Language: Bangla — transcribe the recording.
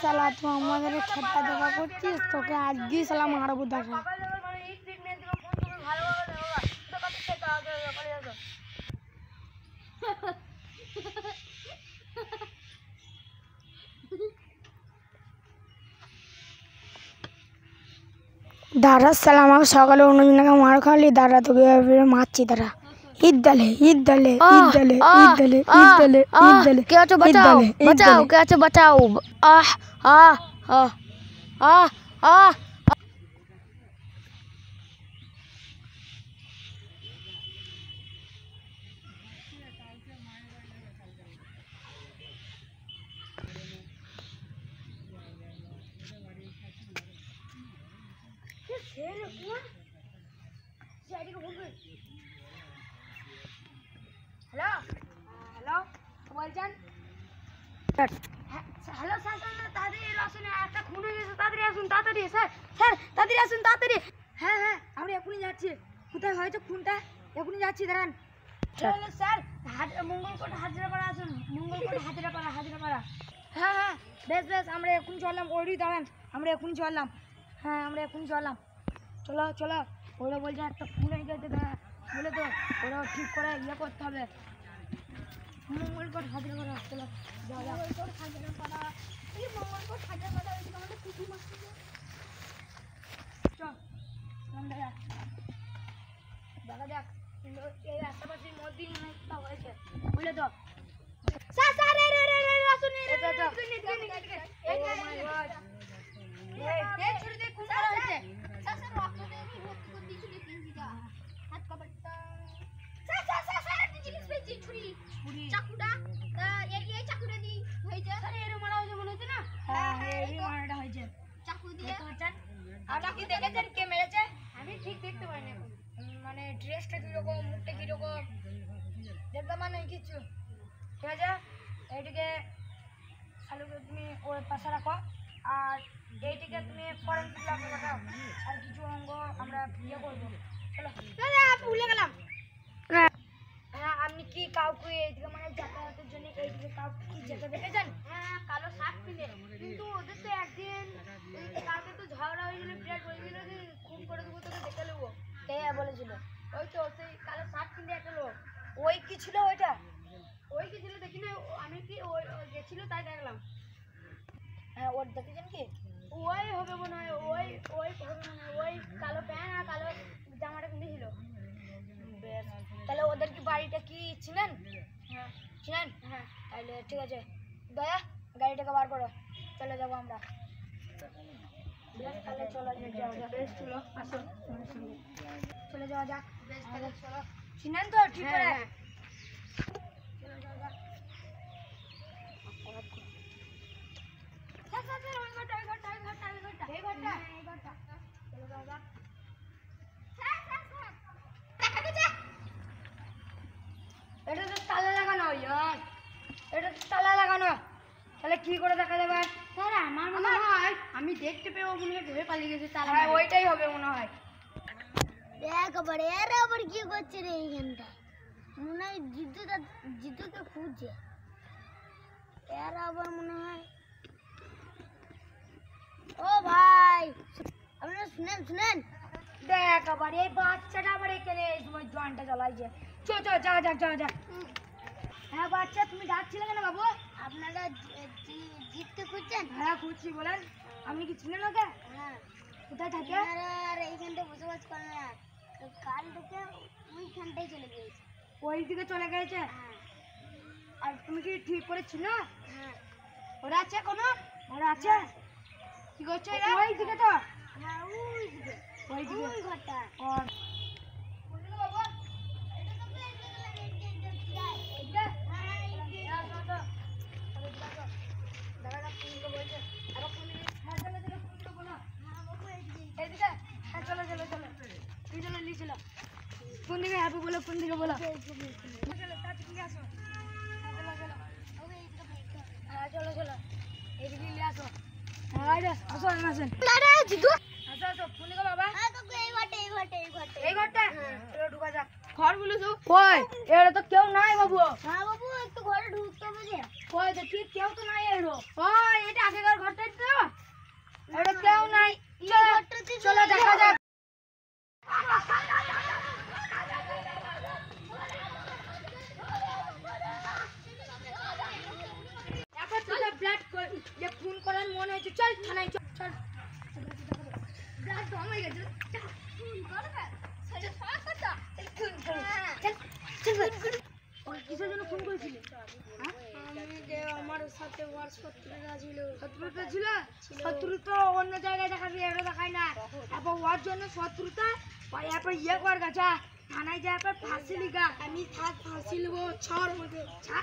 সালা তো আমাদের খেপটা দেখা করছিস, তোকে আজকেই সালা মারবো দেখা। দাদা সালা আমাকে সকালে অন্যজনকে মার খাওয়ালি, দাদা তোকে মারছি দাদা। ঈদ দলে ঈদ দলে ঈদ দলে ঈদ দলে ঈদ দলে ঈদ দলে কে আছো বাঁচাও বাঁচাও, কে আছো বাঁচাও। আহ আহ আহ আহ আহ হ্যালো হ্যালো বলছেন? হ্যালো স্যার স্যার তাড়াতাড়ি আসুন, একটা খুন হয়ে গেছে, তাড়াতাড়ি আসুন তাড়াতাড়ি স্যার স্যার তাড়াতাড়ি আসুন তাড়াতাড়ি। হ্যাঁ হ্যাঁ আমরা এখনই যাচ্ছি। কোথায় হয়তো খুনটা, এখনই যাচ্ছি দাঁড়ান। স্যার মঙ্গলকোট হাজরাপাড়া আসুন, মঙ্গলকোট হাজরাপাড়া। হ্যাঁ হ্যাঁ বেশ বেশ আমরা এখনই চললাম, ওরই দাঁড়ান আমরা এখনই চললাম। হ্যাঁ আমরা এখনই চললাম, চলো চলো। ওরা বলছে একটা খুন হয়ে গেছে বলে তো ওরা ঠিক করে ইয়ে করতে হবে। মঙ্গলকোট হাজরাপাড়া চলো যাওয়া হাজরাপাড়া, এই মঙ্গলকোট হাজরাপাড়া আমাদের কুকুর মারছে। চল দেখা যাক এই আশেপাশে মধ্যে একটা হয়েছে বুঝলে তো। স্যার স্যার আসুন কি দেখেছেন কে মেরেছে? আমি ঠিক দেখতে পাইনি, মানে ড্রেসটা কিরকম, মুখটা কিরকম দেখতে মানে কিছু। ঠিক আছে এইদিকে শালুকে তুমি ওর পাশে রাখো, আর এইদিকে তুমি ফরেন্সিক ল্যাবে পাঠাও, আর কিছু অঙ্গ আমরা ইয়ে করবো। চলো ভুলে গেলাম। হ্যাঁ আপনি কি কাউকে এইদিকে মানে যাতায়াতের জন্য এইদিকে কাউকে কি যেতে দেখেছেন? হ্যাঁ কালো শার্ট পিনে, কিন্তু ওদের তো একদিন কালকে তো ঝগড়া হয়েছিল, বিরাট বলেছিল যে খুন করে দেবো, তোকে দেখে নেবো। কে বলেছিল? ওই তো সেই কালো শার্ট পিনে একটা লোক। ওই কি ছিল ওইটা? ওই কি ছিল দেখি না, আমি কি ওই গেছিল তাই দেখলাম। হ্যাঁ ওর দেখেছেন কি? ওই হবে মনে হয়, ওই ওই হবে মনে হয়, ওই কালো প্যান্ট আর কালো জামাটা কিনেছিল। বেশ তাহলে ওদের কি বাড়িটা কি চিনেন? হ্যাঁ চিনেন? হ্যাঁ তাহলে ঠিক আছে দয়া গাড়িটাকে বার করো, চলে যাবো আমরা। বেশ তাহলে চলো যাওয়া যাক। বেশ চলো আসো চলে যাওয়া যাক। বেশ তাহলে চলো, চিনেন তো ঠিক করে? চলে যাওয়া যাক। এটা তো তালা লাগানো, এটা তো তালা লাগানো, তাহলে কি করে দেখা যাবে? স্যার আমার মনে হয় আমি দেখতে পেয়েও মনে হয় ধরে পালিয়ে গেছে তালা। হ্যাঁ ওইটাই হবে মনে হয়। একবারে এরা আবার কি করছে রে এইখানটা? মনে হয় জিতুকে খুঁজছে এরা আবার মনে হয়। ও ভাই আপনারা শুনেন দেখ আবার এই বাচ্চাটা আবার এখানে এই সময় জোয়ানটা জ্বলাইছে। চো চো যাওয়া যাক যাওয়া যাক। হ্যাঁ বাচ্চা তুমি ডাকছিলে কেন বাবু? আপনারা জিতকে খুঁজছেন? হ্যাঁ খুঁজছি, বলেন। আপনি কি ছিলেন ওকে? হ্যাঁ। কোথায় থাকে? আর এইখানটা বসবাস করে না, কাল থেকে ওইখানটাই চলে গিয়েছে। ওই দিকে চলে গেছে? হ্যাঁ। আর তুমি কি ঠিক করেছিল? হ্যাঁ। ওরা আছে কোনো? ওরা আছে কি করছে? ওই দিকে তো। হ্যাঁ ওই দিকে, ওই দিকে ওই ঘরটা। কোন দিকে হ্যাপি বলো, কোন দিকে বলো? হ্যাঁ চলো চলো এইদিকে নিয়ে আসো। হ্যাঁ আসো আসেন আসো আসো। কোন দিকে বাবা? এই ঘরটা এই ঘরটা? চলো ঢুকা যাক। ঘরগুলো তো কই এরা তো কেউ নাই বাবু। হ্যাঁ বাবু একটু ঘরে ঢুকতে হবে যে। কই দেখি কেউ তো নাই এরো। ওই এটা আগেকার ঘরটা তো এটা কেউ নাই। চলো চলো দেখা যাক। এখন তোরা ব্লাড যে খুন করার মনে হচ্ছে চল থানায় চল চল। ব্লাড কম হয়ে গেছে খুন করবে সেটা সমস্যা খুন করে চল চল। ওই কিসের জন্য ফোন করেছিলি? আমি যে আমার সাথে ওর শত্রুরা ছিল। শত্রুতা ছিল? শত্রুতা অন্য জায়গায় দেখাবি, এটা দেখায় না। তারপর ওর জন্য শত্রুতা এরপর ইয়ে কর গাছা থানায় যা ফাঁসি লিগা। আমি ফাঁসি নেবো ছড় মধ্যে। ছা